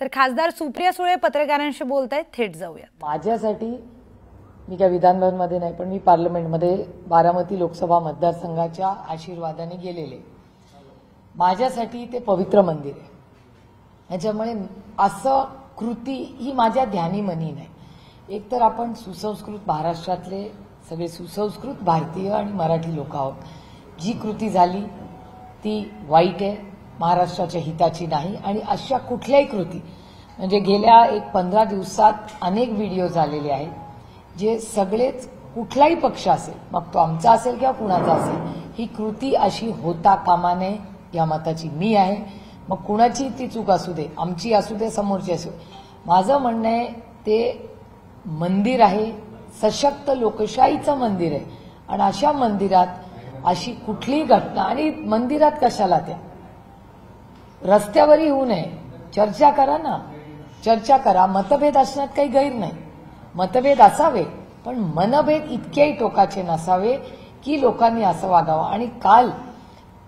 तर खासदार सुप्रिया सुळे पत्रकारांशी बोलतायत, थेट जाऊया। माझ्यासाठी मी काय विधानभवनमध्ये नाही, पण मी पार्लमेंटमध्ये बारामती लोकसभा मतदारसंघाच्या आशीर्वादाने गेलेले। माझ्यासाठी ते पवित्र मंदिर आहे। त्याच्यामुळे असं कृती ही माझ्या ध्यानीमनी नाही। एक तर आपण सुसंस्कृत महाराष्ट्रातले सगळे सुसंस्कृत भारतीय आणि मराठी लोक आहोत। जी कृती झाली ती वाईट आहे, महाराष्ट्राच्या हिताची नाही। आणि अशा कुठल्याही कृती म्हणजे गेल्या 15 दिवसात अनेक व्हिडिओ झालेले आहेत जे सगळेच कुठलाही पक्ष असेल, मग तो आमचा असेल किंवा कुणाचा असेल, ही कृती अशी होता कामा नये या मताची मी आहे। मग कुणाची ती चूक असू दे, आमची असू दे, समोरची असू दे, माझं म्हणणं आहे ते मंदिर आहे, सशक्त लोकशाहीचं मंदिर आहे। आणि अशा मंदिरात अशी कुठलीही घटना, आणि मंदिरात कशाला त्या रस्त्यावरही होऊ नये, चर्चा करा ना, चर्चा करा। मतभेद असण्यात काही गैर नाही, मतभेद असावे, पण मनभेद इतकेही टोकाचे नसावे की लोकांनी असं वागावं। आणि काल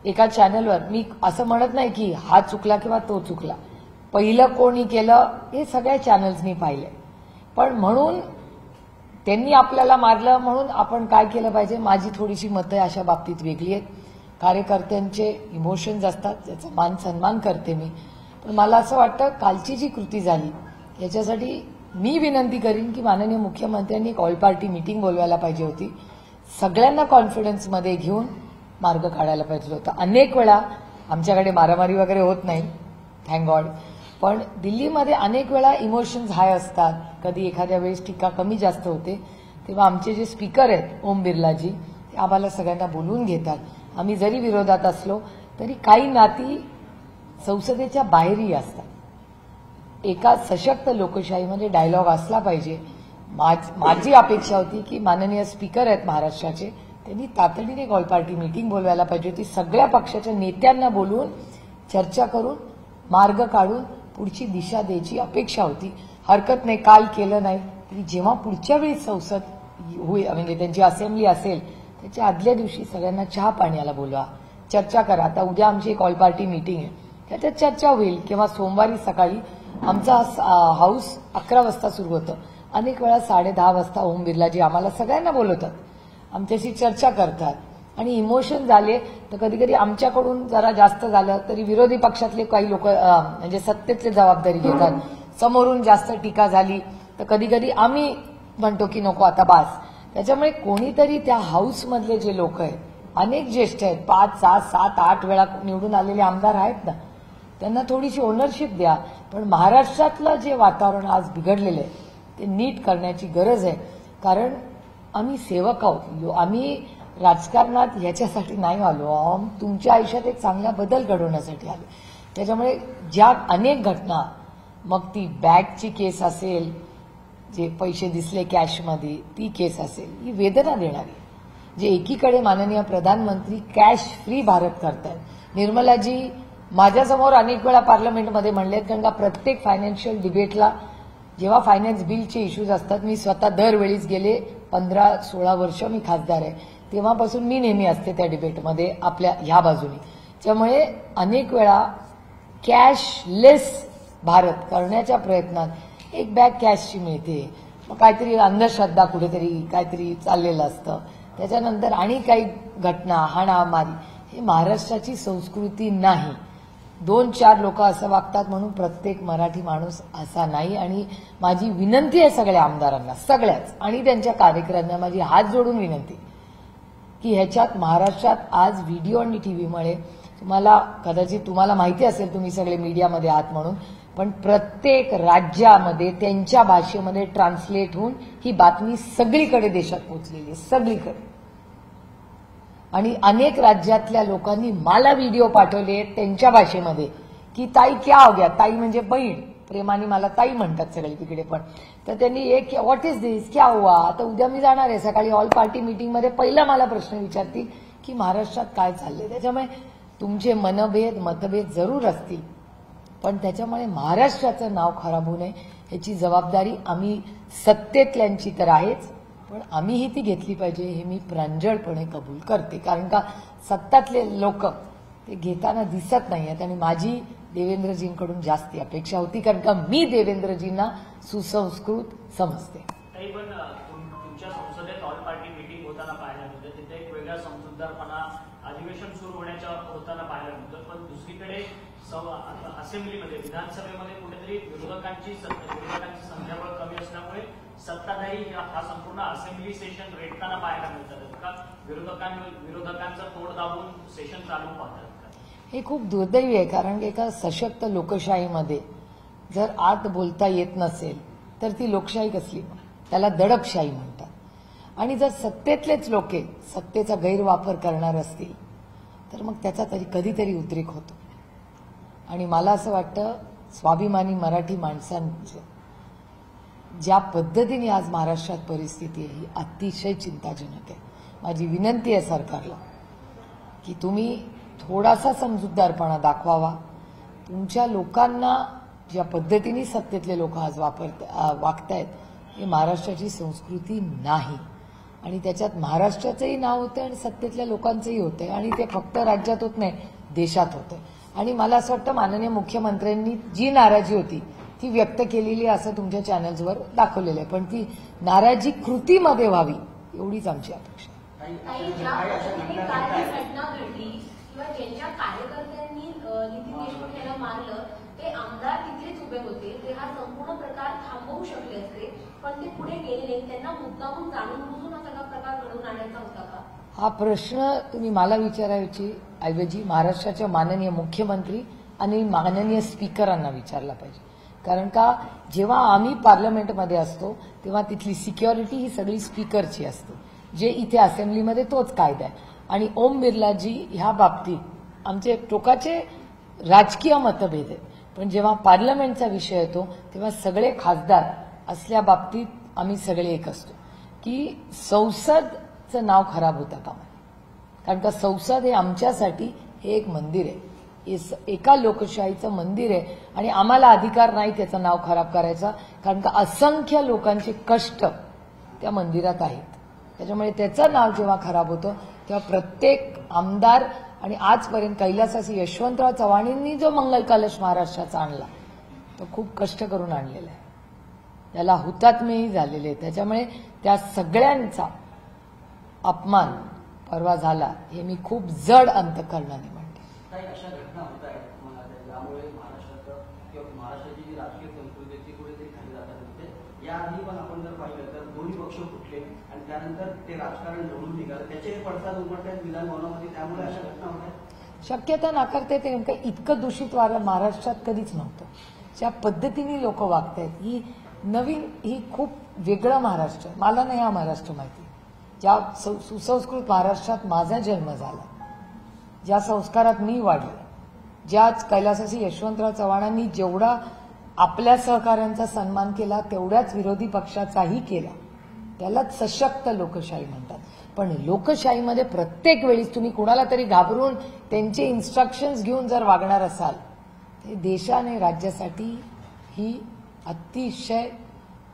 एका चॅनलवर मी असं म्हणत नाही की हा चुकला किंवा तो चुकला, पहिलं कोणी केलं हे सगळ्या चॅनल्सनी पाहिलंय, पण म्हणून त्यांनी आपल्याला मारलं म्हणून आपण काय केलं पाहिजे, माझी थोडीशी मतं अशा बाबतीत वेगळी आहेत। कार्यकर्त्यांचे इमोशन्स असतात, त्याचा मान सन्मान करते मी, पण मला असं वाटतं कालची जी कृती झाली याच्यासाठी मी विनंती करीन की माननीय मुख्यमंत्र्यांनी एक ऑल पार्टी मीटिंग बोलवायला पाहिजे होती, सगळ्यांना कॉन्फिडन्समध्ये घेऊन मार्ग काढायला पाहिजे होता। अनेक वेळा आमच्याकडे मारामारी वगैरे होत नाही, थँक गॉड, पण दिल्लीमध्ये अनेक वेळा इमोशन्स हाय असतात, कधी एखाद्या वेळेस टीका कमी जास्त होते, तेव्हा आमचे जे स्पीकर आहेत ओम बिर्लाजी ते आम्हाला सगळ्यांना बोलवून घेतात। आम्ही जरी विरोधात असलो तरी काही नाती संसदेच्या बाहेरही असतात। एका सशक्त लोकशाहीमध्ये डायलॉग असला पाहिजे। माझी अपेक्षा होती की माननीय स्पीकर आहेत महाराष्ट्राचे, त्यांनी तातडीने एक ऑल पार्टी मीटिंग बोलवायला पाहिजे होती, सगळ्या पक्षाच्या नेत्यांना बोलवून चर्चा करून मार्ग काढून पुढची दिशा द्यायची अपेक्षा होती। हरकत नाही, काल केलं नाही तरी जेव्हा पुढच्या वेळी संसद होईल, म्हणजे त्यांची असेंब्ली असेल त्याच्या आदल्या दिवशी सगळ्यांना चहा पाण्याला बोलवा, चर्चा करा। आता उद्या आमची एक ऑल पार्टी मीटिंग आहे, त्याच्यात चर्चा होईल, किंवा सोमवारी सकाळी आमचा हाऊस 11 वाजता सुरू होतं, अनेक वेळा 10:30 वाजता ओम बिर्लाजी आम्हाला सगळ्यांना बोलवतात, आमच्याशी चर्चा करतात। आणि इमोशन झाले तर कधी कधी आमच्याकडून जरा जास्त झालं तरी विरोधी पक्षातले काही लोक म्हणजे सत्तेतले जबाबदारी घेतात, समोरून जास्त टीका झाली तर कधी कधी आम्ही म्हणतो की नको आता बास। त्याच्यामुळे कोणीतरी त्या हाऊसमधले जे लोक आहेत, अनेक ज्येष्ठ आहेत, 5, 6, 7, 8 वेळा निवडून आलेले आमदार आहेत ना, त्यांना थोडीशी ओनरशिप द्या। पण महाराष्ट्रातलं जे वातावरण आज बिघडलेलं आहे ते नीट करण्याची गरज आहे, कारण आम्ही सेवक आहोत, आम्ही राजकारणात ह्याच्यासाठी नाही आलो, तुमच्या आयुष्यात एक चांगला बदल घडवण्यासाठी आलो। त्याच्यामुळे ज्या अनेक घटना, मग ती बॅगची केस असेल, जे पैसे दिसले कॅशमध्ये ती केस असेल, ही वेदना देणारी, जे एकीकडे माननीय प्रधानमंत्री कॅश फ्री भारत करतात। निर्मलाजी माझ्यासमोर अनेक वेळा पार्लमेंटमध्ये म्हणलेत, कारण का प्रत्येक फायनान्शियल डिबेटला जेव्हा फायनान्स बिलचे इश्यूज असतात, मी स्वतः दरवेळीच गेले 15-16 वर्ष मी खासदार आहे, तेव्हापासून मी नेहमी असते त्या डिबेटमध्ये आपल्या ह्या बाजूने। त्यामुळे अनेक वेळा कॅशलेस भारत करण्याच्या प्रयत्नात एक बॅग कॅशची मिळते, मग काहीतरी अंधश्रद्धा कुठेतरी काहीतरी चाललेलं असतं, त्याच्यानंतर आणि काही घटना, हाणामारी, हे महाराष्ट्राची संस्कृती नाही। 2-4 लोक असं वागतात म्हणून प्रत्येक मराठी माणूस असा नाही। आणि माझी विनंती आहे सगळ्या आमदारांना, सगळ्याच, आणि त्यांच्या कार्यकर्त्यांना माझी हात जोडून विनंती की ह्याच्यात महाराष्ट्रात आज व्हिडिओ आणि टीव्हीमुळे तुम्हाला माहिती असेल, तुम्ही सगळे मीडियामध्ये आहात म्हणून, पण प्रत्येक राज्यामध्ये त्यांच्या भाषेमध्ये ट्रान्सलेट होऊन ही बातमी सगळीकडे देशात पोहोचलेली आहे, सगळीकडे। आणि अनेक राज्यातल्या लोकांनी मला व्हिडिओ पाठवले त्यांच्या भाषेमध्ये की ताई क्या हो गया, ताई म्हणजे बहीण, प्रेमाने मला ताई म्हणतात सगळे तिकडे पण, तर त्यांनी एक व्हॉट इज दिस, क्या हुआ। आता उद्या मी जाणार आहे सकाळी ऑल पार्टी मीटिंगमध्ये, पहिला मला प्रश्न विचारतील की महाराष्ट्रात काय चाललंय। त्याच्यामुळे तुमचे मतभेद जरूर असतील, पण त्याच्यामुळे महाराष्ट्राचं नाव खराब होऊ नये याची जबाबदारी आम्ही सत्तेतल्यांची तर आहेच, पण आम्हीही ती घेतली पाहिजे, हे मी प्रांजळपणे कबूल करते। कारण का सत्तातले लोक ते घेताना दिसत नाहीयेत आणि माझी देवेंद्रजींकडून जास्ती अपेक्षा होती, कारण का मी देवेंद्रजींना सुसंस्कृत समजते. काही पण तुमच्या संसदेत ऑल पार्टी मीटिंग होताना पाहायला मिळतं, तिथे एक वेगळा समजूतदारपणा अधिवेशन सुरू होण्याच्या होताना पाहायला मिळतं. पण दुसरीकडे असेंब्लीमध्ये विधानसभेमध्ये कुठेतरी विरोधकांची संख्याबळ कमी असल्यामुळे सत्ताधारी हा संपूर्ण असेंब्ली सेशन रेटताना पाहायला मिळतात का? विरोधकांचं तोड दाबून सेशन चालू पाहतात का? हे खूप दुर्दैवी आहे, कारण एका सशक्त लोकशाहीमध्ये जर आत बोलता येत नसेल तर ती लोकशाही कसली? त्याला दडपशाही म्हणतात. आणि जर सत्तेतलेच लोक सत्तेचा गैरवापर करणार असतील तर मग त्याचा तरी कधीतरी उद्रेक होतो. आणि मला असं वाटतं स्वाभिमानी मराठी माणसांचं ज्या पद्धतीने आज महाराष्ट्रात परिस्थिती आहे ही अतिशय चिंताजनक आहे. माझी विनंती आहे सरकारला की तुम्ही थोडासा समजूतदारपणा दाखवावा. तुमच्या लोकांना ज्या पद्धतीने सत्तेतले लोक आज वागतायत हे महाराष्ट्राची संस्कृती नाही. आणि त्याच्यात महाराष्ट्राचंही नाव होतं आणि सत्तेतल्या लोकांचंही होतंय. आणि ते फक्त राज्यात होत नाही, देशात होतंय. आणि मला असं वाटतं माननीय मुख्यमंत्र्यांनी जी नाराजी होती ती व्यक्त केलेली असं तुमच्या चॅनल्सवर दाखवलेलं आहे, पण ती नाराजी कृतीमध्ये व्हावी एवढीच आमची अपेक्षा आहे. घटना घडली किंवा ज्यांच्या कार्यकर्त्यांनी नितीन देशमुख यांना मारलं ते आमदार तिथेच उभे होते, ते हा संपूर्ण प्रकार थांबवू शकले असते, पण ते पुढे गेले नाही. त्यांना मुद्दामून जाणून बुजून हा सगळा प्रकार घडवून आणायचा होता का? हा प्रश्न तुम्ही मला विचारायची ऐवजी महाराष्ट्राच्या माननीय मुख्यमंत्री आणि माननीय स्पीकरांना विचारला पाहिजे. कारण का जेव्हा आम्ही पार्लमेंटमध्ये असतो तेव्हा तिथली सिक्युरिटी ही सगळी स्पीकरची असते, जे इथे असेंब्लीमध्ये तोच कायदा आहे. आणि ओम बिर्लाजी ह्या बाबतीत आमचे टोकाचे राजकीय मतभेद आहेत, पण जेव्हा पार्लमेंटचा विषय येतो तेव्हा सगळे खासदार असल्या बाबतीत आम्ही सगळे एक असतो की संसदचं नाव खराब होता कामा नये. कारण का संसद हे आमच्यासाठी हे एक मंदिर आहे, एका लोकशाहीचं मंदिर आहे. आणि आम्हाला अधिकार नाही त्याचं नाव खराब करायचा, कारण का असंख्य लोकांचे कष्ट त्या मंदिरात आहेत. त्याच्यामुळे त्याचं नाव जेव्हा खराब होतं तेव्हा प्रत्येक आमदार आणि आजपर्यंत कैलासासी यशवंतराव चव्हाणांनी जो मंगल कलश महाराष्ट्राचा आणला तो खूप कष्ट करून आणलेला आहे, त्याला हुतात्मेही झालेले आहे. त्याच्यामुळे त्या सगळ्यांचा अपमान परवा झाला हे मी खूप जड अंतःकरणाने म्हणते. काही अशा घटना होत आहेत मला त्यामुळे महाराष्ट्राचं किंवा महाराष्ट्राची जी राजकीय संस्कृती ती कुठेतरी खाली जातात होते. याआधी पण आपण जर पाहिलं तर दोन्ही पक्ष फुटले आणि त्यानंतर ते राजकारण लढून निघालं, त्याचे पडसाद उमटतात विधान भवनामध्ये, त्यामुळे अशा घटना होत आहेत. शक्यता नाकारते ते नेमकं इतकं दूषित वारं महाराष्ट्रात कधीच नव्हतं. ज्या पद्धतीने लोक वागतायत ही नवीन, ही खूप वेगळं महाराष्ट्र आहे. मला नाही हा महाराष्ट्र माहिती. ज्या सुसंस्कृत महाराष्ट्रात माझा जन्म झाला, ज्या संस्कारात मी वाढले, ज्याच कैलासासी यशवंतराव चव्हाणांनी जेवढा आपल्या सहकाऱ्यांचा सन्मान केला तेवढ्याच विरोधी पक्षाचाही केला, त्यालाच सशक्त लोकशाही म्हणतात. पण लोकशाहीमध्ये प्रत्येक वेळीच तुम्ही कुणाला तरी घाबरून त्यांचे इन्स्ट्रक्शन्स घेऊन जर वागणार असाल तर देशाने राज्यासाठी ही अतिशय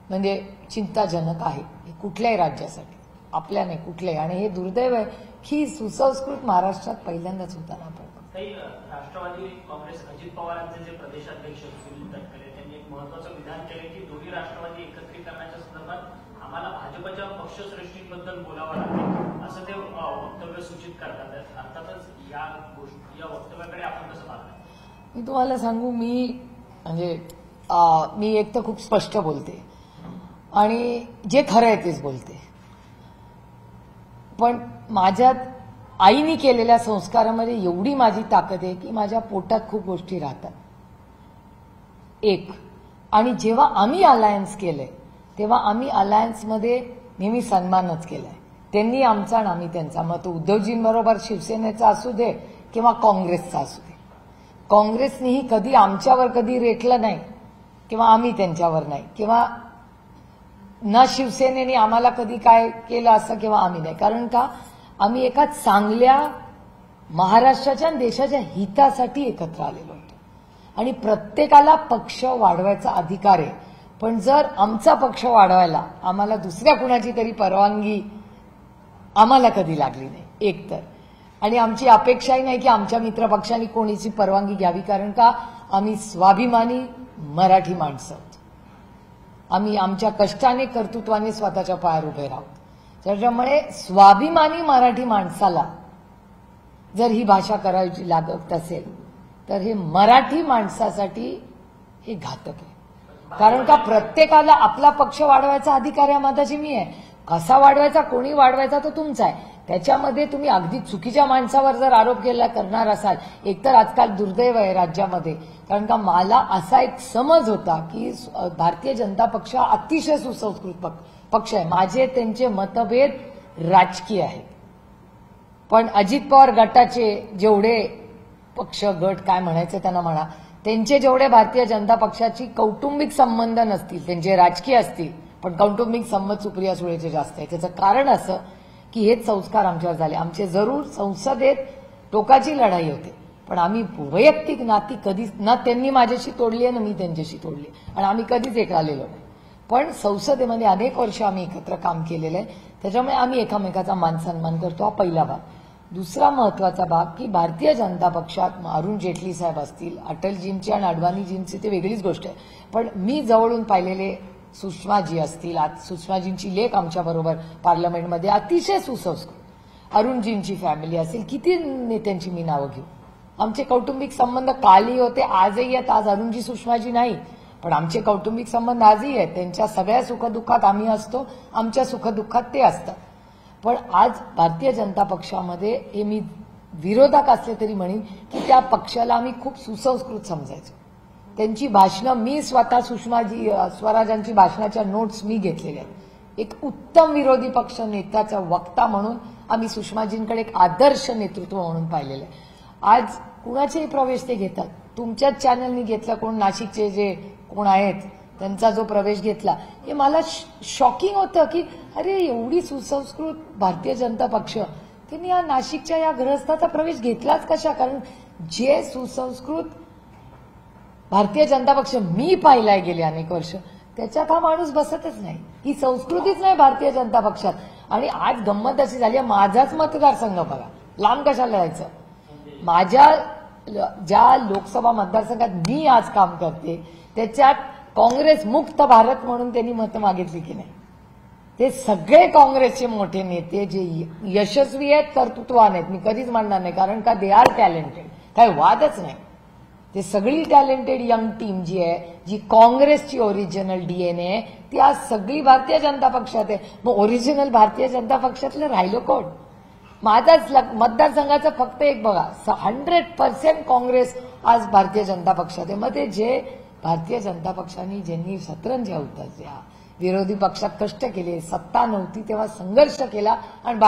म्हणजे चिंताजनक आहे. कुठल्याही राज्यासाठी, आपल्या नाही कुठल्याही. आणि हे दुर्दैव आहे की सुसंस्कृत महाराष्ट्रात पहिल्यांदाच होताना आपण. काही राष्ट्रवादी काँग्रेस अजित पवारांचे जे प्रदेशाध्यक्ष सुनील तटकरे त्यांनी एक महत्वाचं विधान केले की दोन्ही राष्ट्रवादी एकत्रीकरणाच्या संदर्भात आम्हाला भाजपच्या पक्षश्रेष्ठींबद्दल बोलावं लागेल असं ते वक्तव्य सूचित करतात. अर्थातच या वक्तव्याकडे आपण कसं पाहता? मी तुम्हाला सांगू, मी एक तर खूप स्पष्ट बोलते आणि जे खरं आहे तेच बोलते. पण माझ्यात आईने केलेल्या संस्कारामध्ये एवढी माझी ताकद आहे की माझ्या पोटात खूप गोष्टी राहतात. एक, आणि जेव्हा आम्ही अलायन्स केलंय तेव्हा आम्ही अलायन्समध्ये नेहमी सन्मानच केलाय. त्यांनी आमचा आणि आम्ही त्यांचा. मग तो उद्धवजींबरोबर शिवसेनेचा असू दे किंवा काँग्रेसचा असू दे, काँग्रेसनेही कधी आमच्यावर कधी रेटलं नाही किंवा आम्ही त्यांच्यावर नाही, किंवा न शिवसेनेने आम्हाला कधी काय केलं असं किंवा आम्ही नाही. कारण का आम्ही एका चांगल्या महाराष्ट्राच्या आणि देशाच्या हितासाठी एकत्र आलेलो होतो. आणि प्रत्येकाला पक्ष वाढवायचा अधिकार आहे, पण जर आमचा पक्ष वाढवायला आम्हाला दुसऱ्या कुणाची तरी परवानगी आम्हाला कधी लागली नाही. एक तर. आणि आमची अपेक्षाही नाही की आमच्या मित्रपक्षांनी कोणीची परवानगी घ्यावी, कारण का आम्ही स्वाभिमानी मराठी माणसं आहोत. आम्ही आमच्या कष्टाने कर्तृत्वाने स्वतःच्या पायावर उभे राहतो. त्याच्यामुळे स्वाभिमानी मराठी माणसाला जर ही भाषा करायची लागत असेल तर हे मराठी माणसासाठी हे घातक आहे. कारण का प्रत्येकाला आपला पक्ष वाढवायचा अधिकार या मताची मी आहे. कसा वाढवायचा, कोणी वाढवायचा तो तुमचा आहे. त्याच्यामध्ये तुम्ही अगदी चुकीच्या माणसावर जर आरोप केला करणार असाल, एकतर आजकाल दुर्दैव आहे राज्यामध्ये, कारण का मला असा एक समज होता की भारतीय जनता पक्ष अतिशय सुसंस्कृत पक्ष आहे. माझे त्यांचे मतभेद राजकीय आहेत, पण अजित पवार गटाचे जेवढे पक्ष गट काय म्हणायचे त्यांना म्हणा, त्यांचे जेवढे भारतीय जनता पक्षाची कौटुंबिक संबंध नसतील, त्यांचे राजकीय असतील, पण कौटुंबिक संबंध सुप्रिया सुळेचे जास्त आहे. त्याचं कारण असं की हेच संस्कार आमच्यावर झाले. आमचे जरूर संसदेत टोकाची लढाई होते, पण आम्ही वैयक्तिक नाती कधीच ना त्यांनी माझ्याशी तोडली आहे ना मी त्यांच्याशी तोडली, आणि आम्ही कधीच एकळालेलो नाही. पण संसदेमध्ये अनेक वर्ष आम्ही एकत्र काम केलेलं आहे, त्याच्यामुळे आम्ही एकमेकाचा मान सन्मान करतो. हा पहिला भाग. दुसरा महत्वाचा भाग की भारतीय जनता पक्षात अरुण जेटली साहेब असतील, अटलजींची आणि अडवाणीजींची ते वेगळीच गोष्ट आहे, पण मी जवळून पाहिलेले सुषमाजी असतील, आज सुषमाजींची लेख आमच्याबरोबर पार्लमेंटमध्ये अतिशय सुसंस्कृत, अरुणजींची फॅमिली असेल, किती नेत्यांची मी नावं घेऊ. आमचे कौटुंबिक संबंध कालही होते, आजही आहेत. आज अरुणजी सुषमाजी नाही, पण आमचे कौटुंबिक संबंध आजही आहेत. त्यांच्या सगळ्या सुखदुःखात आम्ही असतो, आमच्या सुखदुःखात ते असतात. पण आज भारतीय जनता पक्षामध्ये हे मी विरोधक असले तरी म्हणेन की त्या पक्षाला आम्ही खूप सुसंस्कृत समजायचो. त्यांची भाषणं मी स्वतः सुषमाजी स्वराजांची भाषणाच्या नोट्स मी घेतलेल्या आहेत. एक उत्तम विरोधी पक्ष नेत्याचा वक्ता म्हणून आम्ही सुषमाजींकडे एक आदर्श नेतृत्व म्हणून पाहिलेलं आहे. आज कुणाचेही प्रवेश ते घेतात. तुमच्याच चॅनलनी घेतला, कोण नाशिकचे जे कोण आहेत त्यांचा जो प्रवेश घेतला, हे मला शॉकिंग होतं की अरे एवढी सुसंस्कृत भारतीय जनता पक्ष त्यांनी या नाशिकच्या या ग्रहस्थाचा प्रवेश घेतलाच कशा. कारण जे सुसंस्कृत भारतीय जनता पक्ष मी पाहिलाय गेले अनेक वर्ष, त्याच्यात हा माणूस बसतच नाही. ही संस्कृतीच नाही भारतीय जनता पक्षात. आणि आज गंमत अशी झाली, माझाच मतदारसंघ बघा, लांब कशाला जायचं. माझ्या ज्या लोकसभा मतदारसंघात मी आज काम करते त्याच्यात काँग्रेस मुक्त भारत म्हणून त्यांनी मतं मागितली की नाही. ते सगळे काँग्रेसचे मोठे नेते जे यशस्वी आहेत, कर्तृत्ववान आहेत, मी कधीच म्हणणार नाही, कारण का दे आर टॅलेंटेड, काही वादच नाही. ते सगळी टॅलेंटेड यंग टीम जी आहे, जी काँग्रेसची ओरिजिनल डीएनए आहे, ती आज सगळी भारतीय जनता पक्षात आहे. मग ओरिजिनल भारतीय जनता पक्षातलं राहिलं कोण. माझाच मतदारसंघाचं फक्त एक बघा, 100% काँग्रेस आज भारतीय जनता पक्षात आहे. मग ते जे भारतीय जनता पक्षाने ज्यांनी शतरंज होतात, विरोधी पक्षात कष्ट केले, सत्ता नव्हती तेव्हा संघर्ष केला आणि